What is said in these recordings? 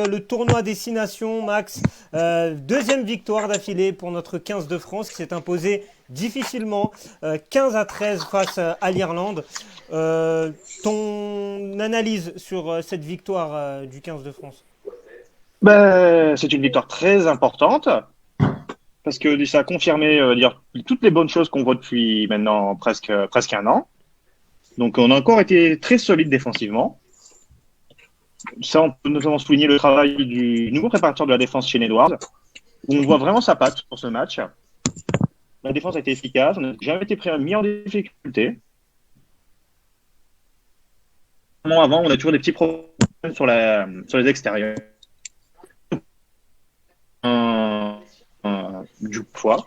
Le tournoi Destination, Max, deuxième victoire d'affilée pour notre 15 de France qui s'est imposé difficilement, 15-13 face à l'Irlande. Ton analyse sur cette victoire du 15 de France? Ben, c'est une victoire très importante parce que ça a confirmé dire, toutes les bonnes choses qu'on voit depuis maintenant presque un an. Donc, on a encore été très solide défensivement. Ça, on peut notamment souligner le travail du nouveau préparateur de la défense chez Edwards. On voit vraiment sa patte pour ce match. La défense a été efficace. On n'a jamais été mis en difficulté. Avant, on a toujours des petits problèmes sur les extérieurs. Du poids.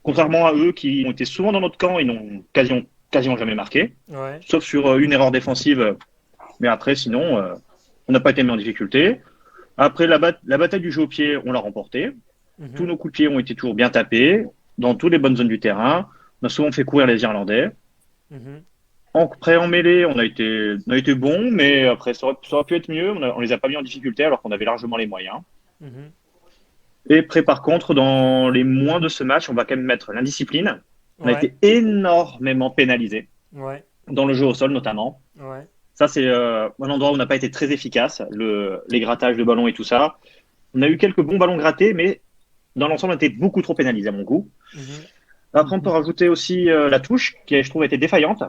Contrairement à eux qui ont été souvent dans notre camp, ils n'ont quasiment jamais marqué, Ouais. sauf sur une erreur défensive. Mais après, sinon, on n'a pas été mis en difficulté. Après, la bataille du jeu au pied, on l'a remportée. Tous nos coups de pied ont été toujours bien tapés, dans toutes les bonnes zones du terrain. On a souvent fait courir les Irlandais. Après, en mêlée, on a été bon, mais après, ça aurait pu être mieux. On les a pas mis en difficulté alors qu'on avait largement les moyens. Et après, par contre, dans les moins de ce match, on va quand même mettre l'indiscipline. On a Ouais. été énormément pénalisé, Ouais. dans le jeu au sol notamment. Ouais. Ça, c'est un endroit où on n'a pas été très efficace, les grattages de ballons et tout ça. On a eu quelques bons ballons grattés, mais dans l'ensemble, on a été beaucoup trop pénalisé à mon goût. Après, on peut rajouter aussi la touche, qui, je trouve, a été défaillante.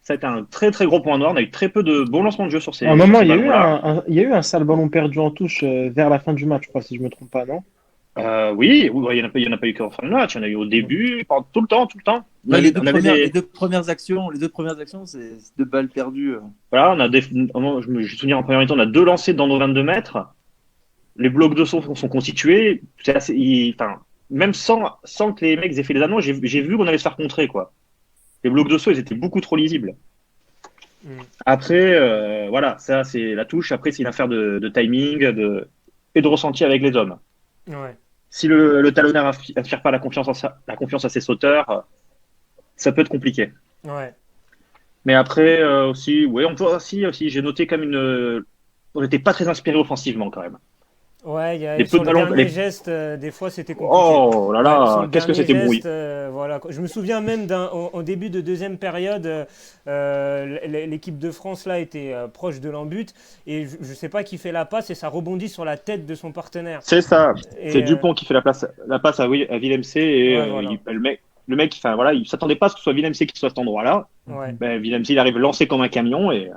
Ça a été un très très gros point noir. On a eu très peu de bons lancements de jeu sur À un sur moment, ces il y a eu ballons-là. il y a eu un sale ballon perdu en touche vers la fin du match, je crois, si je me trompe pas, non? Oui, il n'y en a pas eu qu'en fin de match. Il y en a eu au début, pendant tout le temps, tout le temps. Ouais, Des, les deux premières actions, c'est deux balles perdues. voilà, je me souviens en première mi-temps, on a deux lancés dans nos 22 mètres. Les blocs de son sont constitués. C'est enfin, même sans que les mecs aient fait les annonces, j'ai vu qu'on allait se faire contrer, quoi. Les blocs de saut, ils étaient beaucoup trop lisibles. Après, voilà, ça, c'est la touche. Après, c'est une affaire de timing et de ressenti avec les hommes. Ouais. Si le talonneur n'inspire pas la confiance à ses sauteurs, ça peut être compliqué. Ouais. Mais après, aussi, ouais, on peut aussi, j'ai noté comme on n'était pas très inspiré offensivement quand même. Ouais, Les peu sur de le ballons, dernier geste, des fois c'était compliqué. oh là Ouais, sur là, le qu'est-ce que dernier c'était geste, brouillé. voilà. Je me souviens même au début de deuxième période, l'équipe de France là était proche de l'embut et je ne sais pas qui fait la passe et ça rebondit sur la tête de son partenaire. C'est ça. C'est Et Dupont qui fait la passe à Willem C et ouais, voilà. le mec, enfin voilà, il s'attendait pas à ce que ce soit Willem C qui soit à cet endroit-là. Ouais. Ben, Willem C, il arrive lancé comme un camion et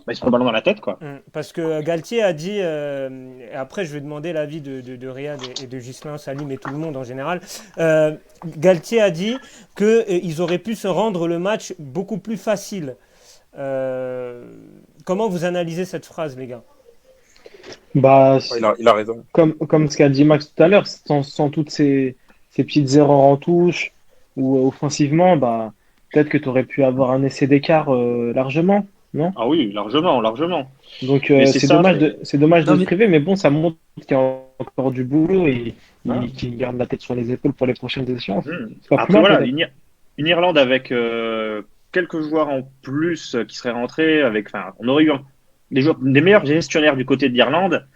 il se prend le ballon dans la tête, quoi. Parce que Galtier a dit, et après je vais demander l'avis de Riyad et de Ghislain, Salim et tout le monde en général, Galtier a dit qu'ils auraient pu se rendre le match beaucoup plus facile. Comment vous analysez cette phrase, les gars? Bah, Ouais, il a raison. comme ce qu'a dit Max tout à l'heure, sans toutes ces petites erreurs en touche ou offensivement, bah, peut-être que tu aurais pu avoir un essai d'écart largement, non? Ah oui, largement, largement. Donc Mais c'est ça. c'est dommage Non, de se mais priver, mais bon, ça montre qu'il y a encore du boulot et Hein. qu'il garde la tête sur les épaules pour les prochaines échéances. C'est pas plus Après, mal voilà, peut-être. une Irlande avec quelques joueurs en plus qui seraient rentrés, enfin, on aurait eu des meilleurs gestionnaires du côté de l'Irlande.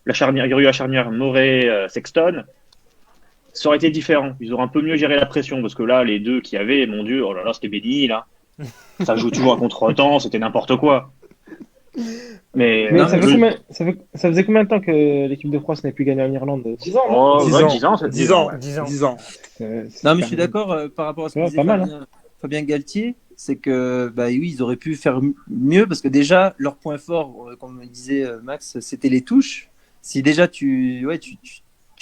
Il y aurait eu la charnière Murray-Sexton. Ça aurait été différent. Ils auraient un peu mieux géré la pression parce que là, les deux qui avaient, mon Dieu, oh là là, c'était béni, là. Ça joue toujours à contre-temps, c'était n'importe quoi. Mais Mais non, ça mais fait ça faisait combien de temps que l'équipe de France n'a plus gagné en Irlande? 10 ans, non? oh, 10 ouais, ans. 10 ans, 10 ans, ans. ouais. 10 ans. 10 ans. non, mais C'est je suis d'accord par rapport à ce que ouais, disait pas mal, hein. Fabien Galtier, c'est que bah oui, ils auraient pu faire mieux parce que déjà leur point fort, comme disait Max, c'était les touches. Si déjà tu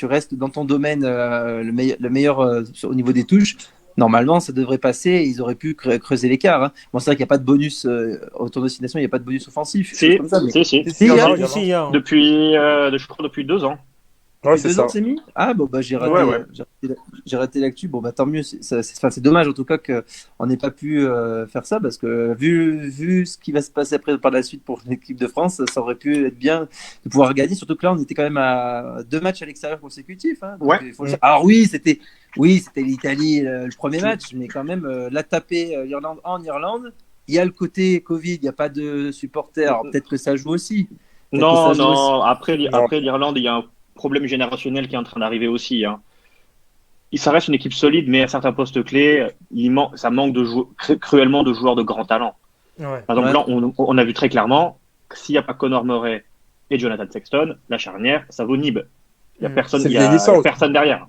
restes dans ton domaine le meilleur au niveau des touches, normalement ça devrait passer et ils auraient pu creuser l'écart. Hein. Bon, c'est vrai qu'il n'y a pas de bonus au tournoi de destination, il n'y a pas de bonus offensif, quelque chose Si, comme ça. Mais... si. Si, Il y en hein, a, il y en Si, a. il y a, hein. Je crois depuis 2 ans. Ouais, depuis c'est 2 ans, ça. c'est mis? Ah, bon, bah, Ouais, ouais. j'ai raté l'actu. Bon, bah, tant mieux. C'est dommage, en tout cas, qu'on n'ait pas pu faire ça, parce que vu ce qui va se passer après par la suite pour l'équipe de France, ça aurait pu être bien de pouvoir gagner. Surtout que là, on était quand même à 2 matchs à l'extérieur consécutifs. Hein, donc, Ouais. il faut le dire. Alors, oui, c'était l'Italie, le premier match, mais quand même, là, taper l'Irlande en Irlande, il y a le côté Covid, il n'y a pas de supporters. Alors, peut-être que ça joue aussi. Non. Après l'Irlande, il y a un problème générationnel qui est en train d'arriver aussi. Hein. Ça reste une équipe solide, mais à certains postes clés, ça manque cruellement de joueurs de grand talent. Ouais. Par exemple, là, on a vu très clairement que s'il n'y a pas Conor Murray et Jonathan Sexton, la charnière, ça vaut Nib. Il n'y a personne, personne derrière.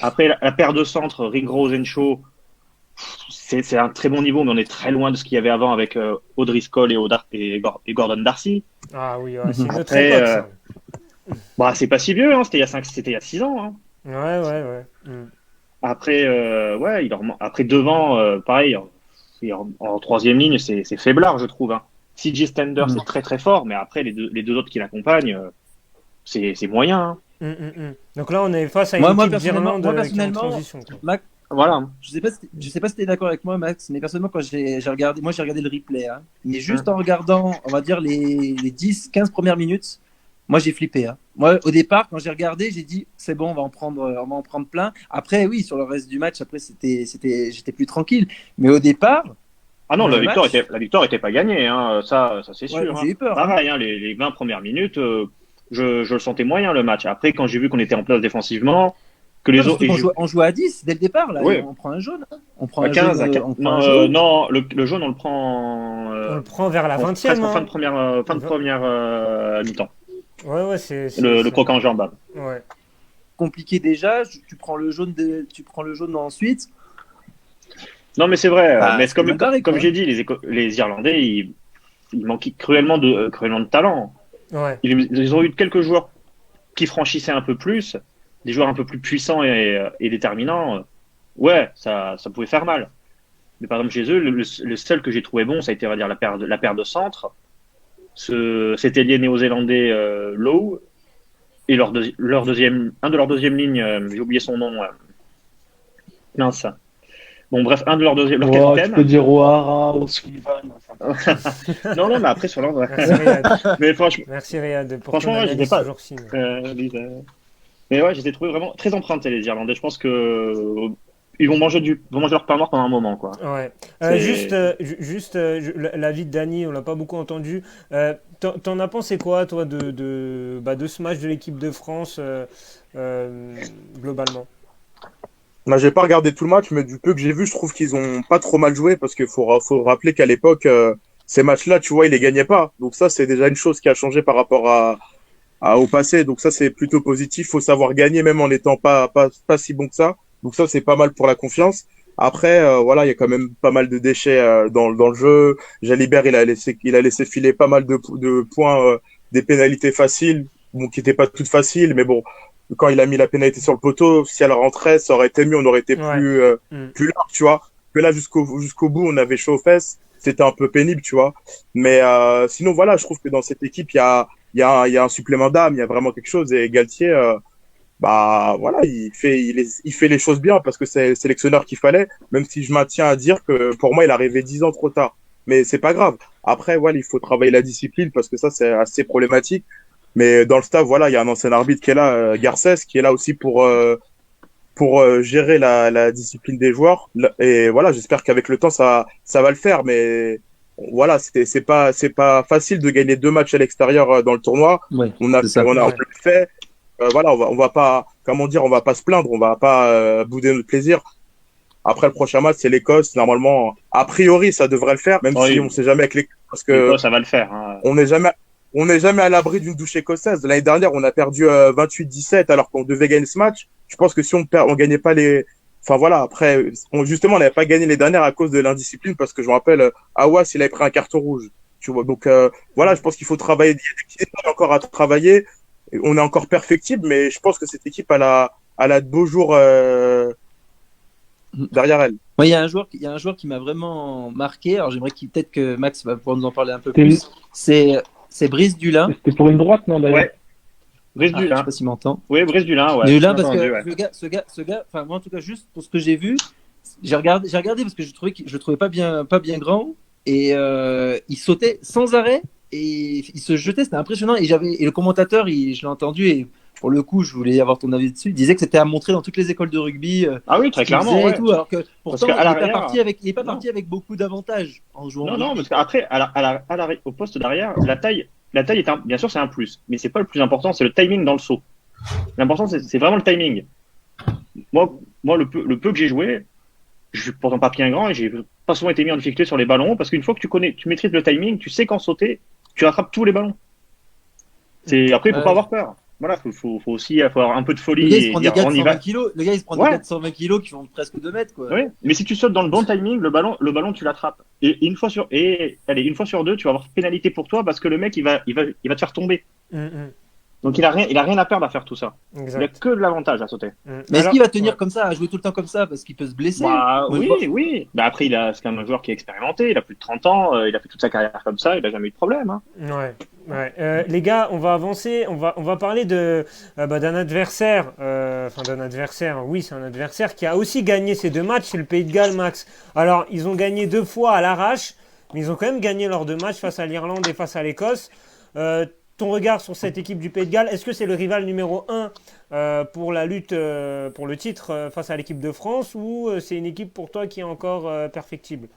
Après, la paire de centres, Ringrose et Shaw, c'est un très bon niveau, mais on est très loin de ce qu'il y avait avant avec Audrey Scholl et Gordon Darcy. Ah oui, c'est une autre époque, ça. Bah, c'est pas si vieux, hein, c'était il y a 6 ans. Hein. Ouais. Après, après devant, pareil, en troisième ligne, c'est faiblard, je trouve. Hein. CJ Stender, c'est très très fort, mais après, les deux autres qui l'accompagnent, c'est moyen. Hein. Donc là, on est face à une équipe d'Irlande qui est en transition. Max, voilà. Je sais pas si tu es d'accord avec moi, Max, mais personnellement, quand j'ai regardé le replay, hein, mais juste en regardant, on va dire, les 10-15 premières minutes, moi, j'ai flippé. Hein. Moi, au départ, quand j'ai regardé, j'ai dit, c'est bon, on va en prendre plein. Après, oui, sur le reste du match, après, j'étais plus tranquille. Mais au départ. Ah non, la victoire était pas gagnée, hein. Ça c'est sûr. J'ai eu peur. Pareil, hein, les 20 premières minutes, je le sentais moyen le match. Après, quand j'ai vu qu'on était en place défensivement, que les autres. On joue à 10 dès le départ, là. Oui. On prend un jaune. Hein. On prend à 15, à 15. Non, le jaune, on le prend. On le prend vers la 20e. Presque en fin de première mi-temps. Ouais, c'est le croquant en jambe. Ouais. Compliqué déjà, tu prends le jaune ensuite. Non, mais c'est vrai. Mais c'est comme j'ai dit, les Irlandais, ils manquaient cruellement de talent. Ouais. Ils ont eu quelques joueurs qui franchissaient un peu plus, des joueurs un peu plus puissants et déterminants. Ouais, ça pouvait faire mal. Mais par exemple, chez eux, le seul que j'ai trouvé bon, ça a été, on va dire, la paire de centres. Cet ailier néo-zélandais Lowe et un de leurs deuxième ligne, j'ai oublié son nom. Mince. Bon, bref, un de leurs deuxième capitaine. Tu peux dire O'Hara, O'Sullivan. non, mais après sur l'ordre. Merci Riyad. Franchement, j'étais pas. Mais ouais, j'étais trouvé vraiment très emprunté les Irlandais. Je pense que ils vont manger leur pain noir pendant un moment, quoi. Ouais. Juste l'avis de Dany, on l'a pas beaucoup entendu. T'en as pensé quoi, toi, de ce match de l'équipe de France globalement? Moi, j'ai pas regardé tout le match, mais du peu que j'ai vu, je trouve qu'ils ont pas trop mal joué parce qu'il faut rappeler qu'à l'époque, ces matchs-là, tu vois, ils les gagnaient pas. Donc ça, c'est déjà une chose qui a changé par rapport au passé. Donc ça, c'est plutôt positif. Faut savoir gagner même en n'étant pas si bon que ça. Donc ça, c'est pas mal pour la confiance. Après, voilà, il y a quand même pas mal de déchets dans le jeu. Jalibert, il a laissé filer pas mal de points, des pénalités faciles, bon, qui étaient pas toutes faciles, mais bon, quand il a mis la pénalité sur le poteau, si elle rentrait, ça aurait été mieux, on aurait été plus large, tu vois. Que là, jusqu'au bout, on avait chaud aux fesses. C'était un peu pénible, tu vois. Mais sinon, voilà, je trouve que dans cette équipe, il y a un supplément d'âme, il y a vraiment quelque chose. Et Galtier, bah voilà, il fait les choses bien parce que c'est le sélectionneur qu'il fallait, même si je maintiens à dire que pour moi, il est arrivé 10 ans trop tard. Mais c'est pas grave. Après, voilà, il faut travailler la discipline parce que ça, c'est assez problématique. Mais dans le staff, voilà, il y a un ancien arbitre qui est là, Garcès, qui est là aussi pour gérer la discipline des joueurs. Et voilà, j'espère qu'avec le temps, ça va le faire. Mais voilà, c'est pas facile de gagner 2 matchs à l'extérieur dans le tournoi. Ouais, on le fait. Voilà, on va pas, comment dire, on va pas se plaindre, on va pas bouder notre plaisir. Après le prochain match, c'est l'Écosse. Normalement, a priori, ça devrait le faire, même si on sait jamais avec l'Écosse, parce que ça va le faire. Hein. On n'est jamais à l'abri d'une douche écossaise. L'année dernière, on a perdu 28-17 alors qu'on devait gagner ce match. Je pense que si on gagnait pas enfin voilà, après, justement, on n'avait pas gagné les dernières à cause de l'indiscipline parce que je me rappelle, Awas, il avait pris un carton rouge. Tu vois, donc voilà, je pense qu'il faut travailler. Il y a encore à travailler. On est encore perfectible, mais je pense que cette équipe elle a de beaux jours derrière elle. Il y a un joueur qui m'a vraiment marqué. Alors j'aimerais peut-être que Max va pouvoir nous en parler un peu plus. C'est Brice Dulin. C'était pour une droite, non d'ailleurs. Ouais. Brice Dulin. Je sais pas s'il m'entend. Oui, Brice Dulin. Ouais. Dulin parce que ce gars. Enfin moi en tout cas juste pour ce que j'ai vu, j'ai regardé parce que je le trouvais pas bien grand et il sautait sans arrêt. Et il se jetait, c'était impressionnant. Et le commentateur, je l'ai entendu et pour le coup, je voulais avoir ton avis dessus. Il disait que c'était à montrer dans toutes les écoles de rugby. Ah oui, très Ce qu'il clairement. faisait Ouais. et tout, alors que pourtant, qu'à il n'est pas l'arrière, parti avec beaucoup d'avantages en jouant. Non, au non, rugby. parce qu'après, au poste d'arrière, la taille bien sûr, c'est un plus, mais c'est pas le plus important, c'est le timing dans le saut. L'important, c'est vraiment le timing. Moi, le peu que j'ai joué, je suis pourtant pas bien grand et j'ai pas souvent été mis en difficulté sur les ballons parce qu'une fois que tu maîtrises le timing, tu sais quand sauter, tu rattrapes tous les ballons. Après, il faut Ouais. pas avoir peur. Voilà, faut aussi avoir un peu de Le folie gars, il se et prend des dire gars de on y 120 va. kilos. Le gars, il se prend Ouais. des gars de 120 kilos qui font presque 2 mètres, quoi. Oui, mais si tu sautes dans le bon timing, le ballon, tu l'attrapes. Et une fois sur deux, tu vas avoir pénalité pour toi parce que le mec, il va te faire tomber. Donc il a rien à perdre à faire tout ça. Il a Exact. que de l'avantage à sauter. Mais est-ce Alors, qu'il va tenir ouais. comme ça, à jouer tout le temps comme ça, parce qu'il peut se blesser? Bah, Moi, je oui, oui. Bah, après, c'est quand même un joueur qui est expérimenté. Il a plus de 30 ans. Il a fait toute sa carrière comme ça. Il a jamais eu de problème. Hein. Ouais, ouais. Les gars, on va avancer. On va parler d'un adversaire. D'un adversaire. Oui, c'est un adversaire qui a aussi gagné ces 2 matchs. C'est le Pays de Galles, Max. Alors, ils ont gagné 2 fois à l'arrache, mais ils ont quand même gagné leurs 2 matchs face à l'Irlande et face à l'Écosse. Ton regard sur cette équipe du Pays de Galles, est-ce que c'est le rival numéro 1 pour la lutte pour le titre face à l'équipe de France ou c'est une équipe pour toi qui est encore perfectible?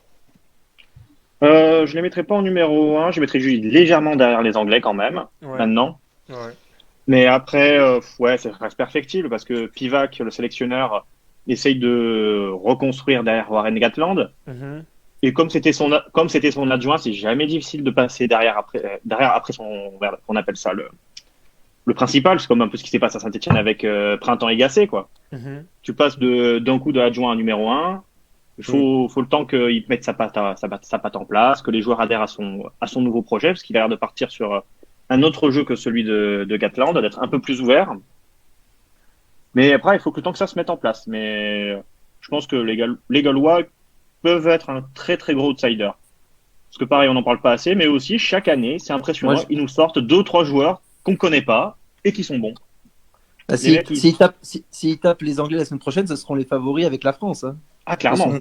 Je les mettrai pas en numéro 1. Je les mettrai juste légèrement derrière les Anglais quand même. Ouais. Maintenant. Ouais. Mais après, ouais, ça reste perfectible parce que Pivac, le sélectionneur, essaye de reconstruire derrière Warren Gatland. Mhm. Et comme c'était son adjoint, c'est jamais difficile de passer derrière après on appelle ça le principal. C'est comme un peu ce qui s'est passé à Saint-Etienne avec Printemps et Gasset, quoi. Mhm. Tu passes d'un coup de adjoint à numéro 1. Il faut le temps qu'il mette sa patte en place, que les joueurs adhèrent à son nouveau projet, parce qu'il a l'air de partir sur un autre jeu que celui de Gatland, d'être un peu plus ouvert. Mais après, il faut que le temps que ça se mette en place. Mais je pense que les Gallois peuvent être un très très gros outsider. Parce que pareil, on n'en parle pas assez, mais aussi chaque année, c'est impressionnant, ils nous sortent 2 ou 3 joueurs qu'on connaît pas et qui sont bons. Bah, s'ils tapent les Anglais la semaine prochaine, ce seront les favoris avec la France. Hein. Ah, clairement.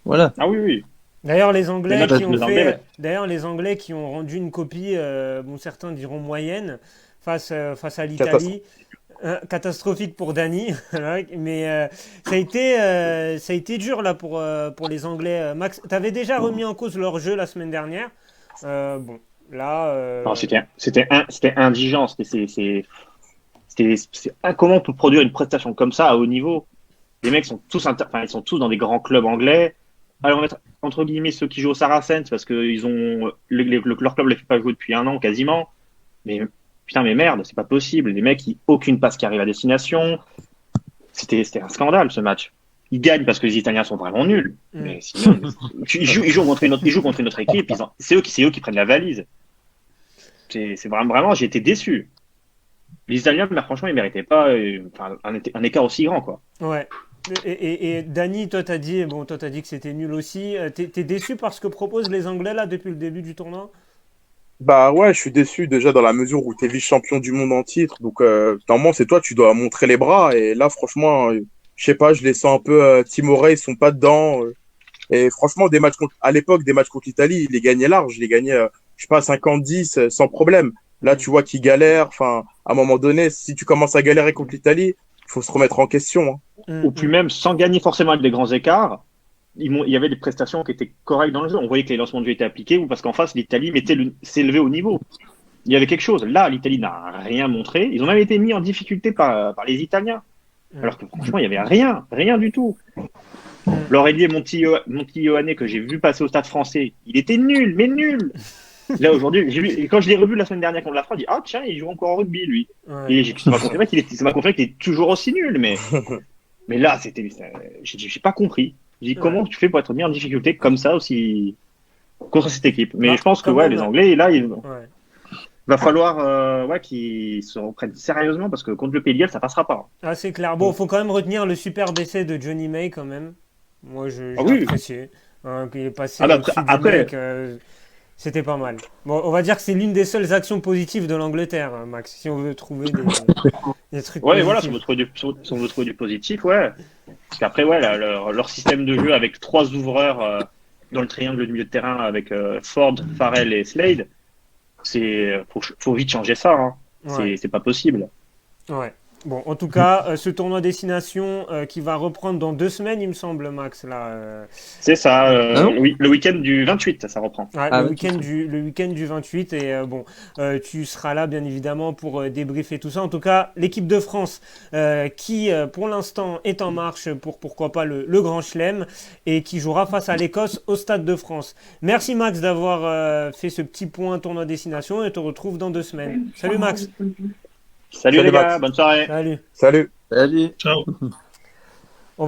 Voilà. Ah oui, oui. D'ailleurs, les Anglais Les qui ont Anglais, ouais. d'ailleurs, les Anglais qui ont rendu une copie, certains diront moyenne, face à l'Italie. Catastrophique pour Dany, mais ça a été dur là pour les Anglais. Max, tu avais déjà remis en cause leur jeu la semaine dernière. Bon, là. Non, c'était indigent. Comment on peut produire une prestation comme ça à haut niveau? Les mecs sont tous ils sont tous dans des grands clubs anglais. Alors on va mettre entre guillemets ceux qui jouent au Saracens parce que leur club les fait pas jouer depuis 1 an quasiment. Mais putain, mais merde, c'est pas possible. Les mecs, aucune passe qui arrive à destination. C'était un scandale ce match. Ils gagnent parce que les Italiens sont vraiment nuls. Mais sinon, ils jouent contre une autre équipe. C'est eux qui prennent la valise. C'est vraiment, j'ai été déçu. Les Italiens, mais franchement, ils méritaient pas un écart aussi grand, quoi. Ouais. Et Dany, toi t'as dit que c'était nul aussi. T'es déçu par ce que proposent les Anglais là depuis le début du tournoi? Bah ouais, je suis déçu déjà dans la mesure où t'es vice-champion du monde en titre. Donc normalement c'est toi, tu dois montrer les bras. Et là franchement, je sais pas, je les sens un peu timorés, ils sont pas dedans. Et franchement, à l'époque, des matchs contre l'Italie, ils les gagnaient large, ils les gagnaient, je sais pas, 50-10 sans problème. Là, tu vois qu'ils galèrent. Enfin, à un moment donné, si tu commences à galérer contre l'Italie, il faut se remettre en question. Hein. Ou puis même sans gagner forcément avec des grands écarts. Il y avait des prestations qui étaient correctes dans le jeu. On voyait que les lancements de jeu étaient appliqués ou parce qu'en face, l'Italie s'est élevée au niveau. Il y avait quelque chose. Là, l'Italie n'a rien montré. Ils ont même été mis en difficulté par les Italiens. Alors que franchement, il n'y avait rien du tout. L'Aurélier, mon petit Yohanné que j'ai vu passer au Stade Français, il était nul, mais nul. Là, aujourd'hui, quand je l'ai revu la semaine dernière contre la France, j'ai dit, ah tiens, il joue encore au rugby, lui. Ouais. Et ça m'a confirmé qu'il est toujours aussi nul. Mais là, j'ai pas compris. J'ai dit, comment tu fais pour être mis en difficulté comme ça aussi contre cette équipe? Mais je pense que les Anglais, là, va falloir qu'ils se reprennent sérieusement parce que contre le Pays de Galles, ça passera pas. Ah, c'est clair. Bon, faut quand même retenir le superbe essai de Johnny May quand même. Moi, j'ai apprécié. Qu'il est passé au-dessus du mec. C'était pas mal. Bon, on va dire que c'est l'une des seules actions positives de l'Angleterre, hein, Max, si on veut trouver des trucs ouais, positifs. voilà, si on veut trouver du positif, ouais. Parce qu'après, ouais, leur système de jeu avec 3 ouvreurs dans le triangle du milieu de terrain avec Ford, Farrell et Slade, faut vite changer ça. Hein. Ouais. C'est pas possible. Ouais. Bon, en tout cas, ce tournoi destination qui va reprendre dans 2 semaines, il me semble, Max. Là, C'est ça, Ah non oui, le week-end du 28, ça reprend. ouais, Ah, le ouais, week-end du 28. Et bon, tu seras là, bien évidemment, pour débriefer tout ça. En tout cas, l'équipe de France qui, pour l'instant, est en marche pour pourquoi pas le Grand Chelem et qui jouera face à l'Écosse au Stade de France. Merci, Max, d'avoir fait ce petit point tournoi destination et on te retrouve dans 2 semaines. Salut, Max. Salut les Salut, gars, Max. bonne soirée. Salut. Salut. Salut. Ciao.